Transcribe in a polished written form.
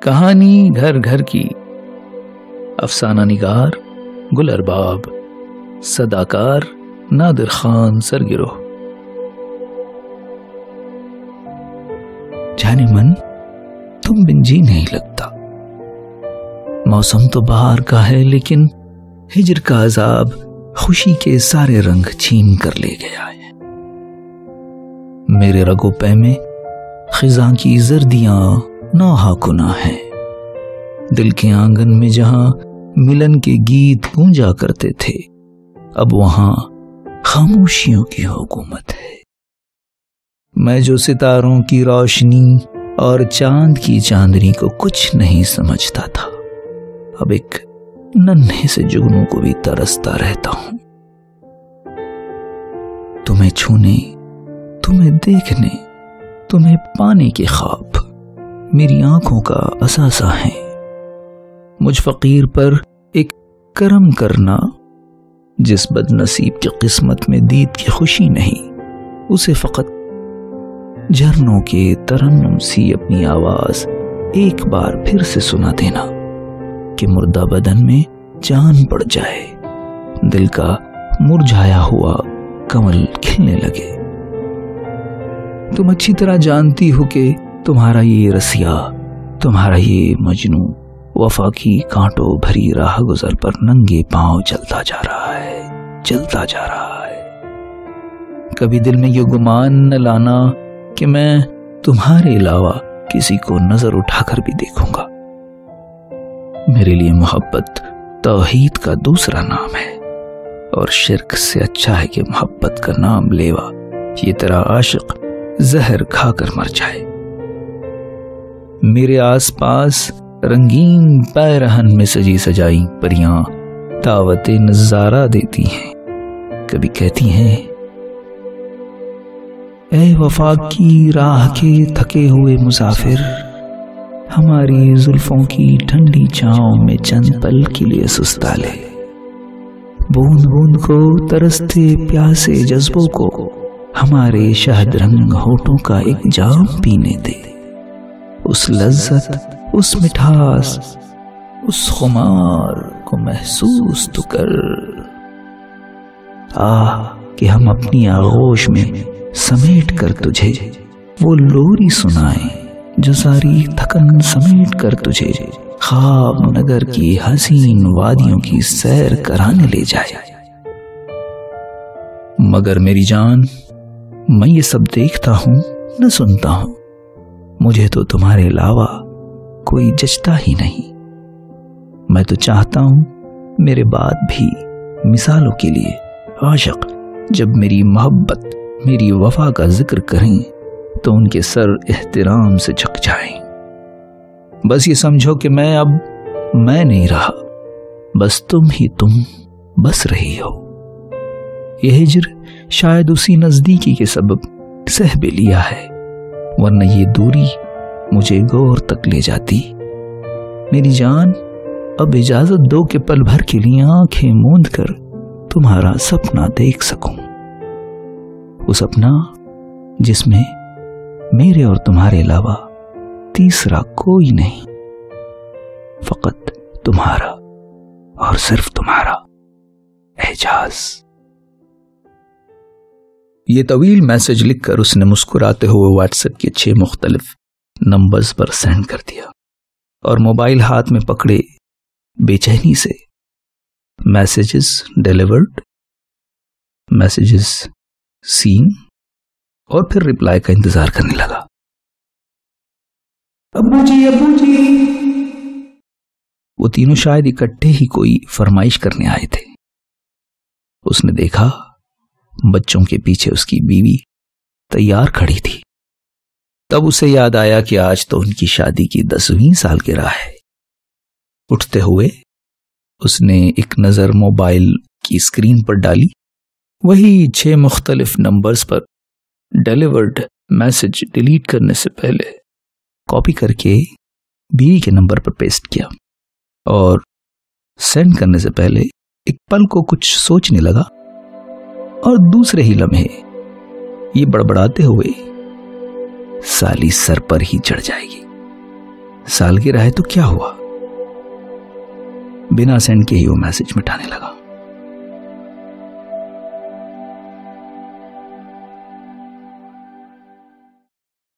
कहानी घर घर की। अफसाना निगार गुल अरबाब, सदाकार नादिर खान सरगिरोह। जाने मन तुम बिन जी नहीं लगता। मौसम तो बाहर का है, लेकिन हिजर का अजाब खुशी के सारे रंग छीन कर ले गया है। मेरे रगो पै में खिजा की जर्दियां नौहाकुना है। दिल के आंगन में जहां मिलन के गीत गूंजा करते थे, अब वहां खामोशियों की हुकूमत है। मैं जो सितारों की रोशनी और चांद की चांदनी को कुछ नहीं समझता था, अब एक नन्हे से जुगनू को भी तरसता रहता हूं। तुम्हें छूने, तुम्हें देखने, तुम्हें पाने के ख्वाब मेरी आंखों का असासा है। मुझ फकीर पर एक करम करना, जिस बदनसीब की किस्मत में दीद की खुशी नहीं, उसे फकत झरनों के तरन्नुम सी अपनी आवाज एक बार फिर से सुना देना कि मुर्दा बदन में जान पड़ जाए, दिल का मुरझाया हुआ कमल खिलने लगे। तुम अच्छी तरह जानती हो कि तुम्हारा ये रसिया, तुम्हारा ये मजनू वफा की कांटों भरी राह गुजर पर नंगे पांव चलता जा रहा है, चलता जा रहा है। कभी दिल में ये गुमान न लाना कि मैं तुम्हारे अलावा किसी को नजर उठाकर भी देखूंगा। मेरे लिए मोहब्बत तौहीद का दूसरा नाम है, और शिर्क से अच्छा है कि मोहब्बत का नाम लेवा ये तेरा आशिक जहर खाकर मर जाए। मेरे आसपास रंगीन पैरहन में सजी सजाई परियां दावते नजारा देती हैं। कभी कहती हैं, ऐ वफा की राह के थके हुए मुसाफिर, हमारी जुल्फों की ठंडी छांव में चंद पल के लिए सुस्ता ले। बूंद बूंद को तरसते प्यासे जज्बों को हमारे शहद रंग होठों का एक जाम पीने दे। उस लज्जत, उस मिठास, उस खुमार को महसूस तो कर। कि हम अपनी आगोश में समेट कर तुझे वो लोरी सुनाएं, जो सारी थकन समेट कर तुझे ख्वाब नगर की हसीन वादियों की सैर कराने ले जाए। मगर मेरी जान, मैं ये सब देखता हूं न सुनता हूं, मुझे तो तुम्हारे अलावा कोई जचता ही नहीं। मैं तो चाहता हूं मेरे बाद भी मिसालों के लिए आशिक जब मेरी मोहब्बत, मेरी वफा का जिक्र करें तो उनके सर एहतराम से झुक जाएं। बस ये समझो कि मैं अब मैं नहीं रहा, बस तुम ही तुम बस रही हो। यह हिजर शायद उसी नजदीकी के सबब सह भी लिया है, वरना ये दूरी मुझे गौर तक ले जाती। मेरी जान, अब इजाजत दो कि पल भर के लिए आंखें मूंद कर तुम्हारा सपना देख सकूं। वो सपना जिसमें मेरे और तुम्हारे अलावा तीसरा कोई नहीं, फकत तुम्हारा और सिर्फ तुम्हारा एजाज। ये तवील मैसेज लिखकर उसने मुस्कुराते हुए व्हाट्सएप के 6 मुख्तलिफ नंबर्स पर सेंड कर दिया, और मोबाइल हाथ में पकड़े बेचैनी से मैसेजेस डिलीवर्ड, मैसेजेस सीन और फिर रिप्लाई का इंतजार करने लगा। अब्बू जी, अब्बू जी। वो तीनों शायद इकट्ठे ही कोई फरमाइश करने आए थे। उसने देखा बच्चों के पीछे उसकी बीवी तैयार खड़ी थी। तब उसे याद आया कि आज तो उनकी शादी की 10वीं सालगिरह है। उठते हुए उसने एक नजर मोबाइल की स्क्रीन पर डाली। वही 6 मुख्तलिफ नंबर्स पर डिलीवर्ड मैसेज डिलीट करने से पहले कॉपी करके बीवी के नंबर पर पेस्ट किया, और सेंड करने से पहले एक पल को कुछ सोचने लगा, और दूसरे ही लम्हे ये बड़बड़ाते हुए साली सर पर ही चढ़ जाएगी। सालगिरह है तो क्या हुआ? बिना सेंड के ही वो मैसेज मिटाने लगा।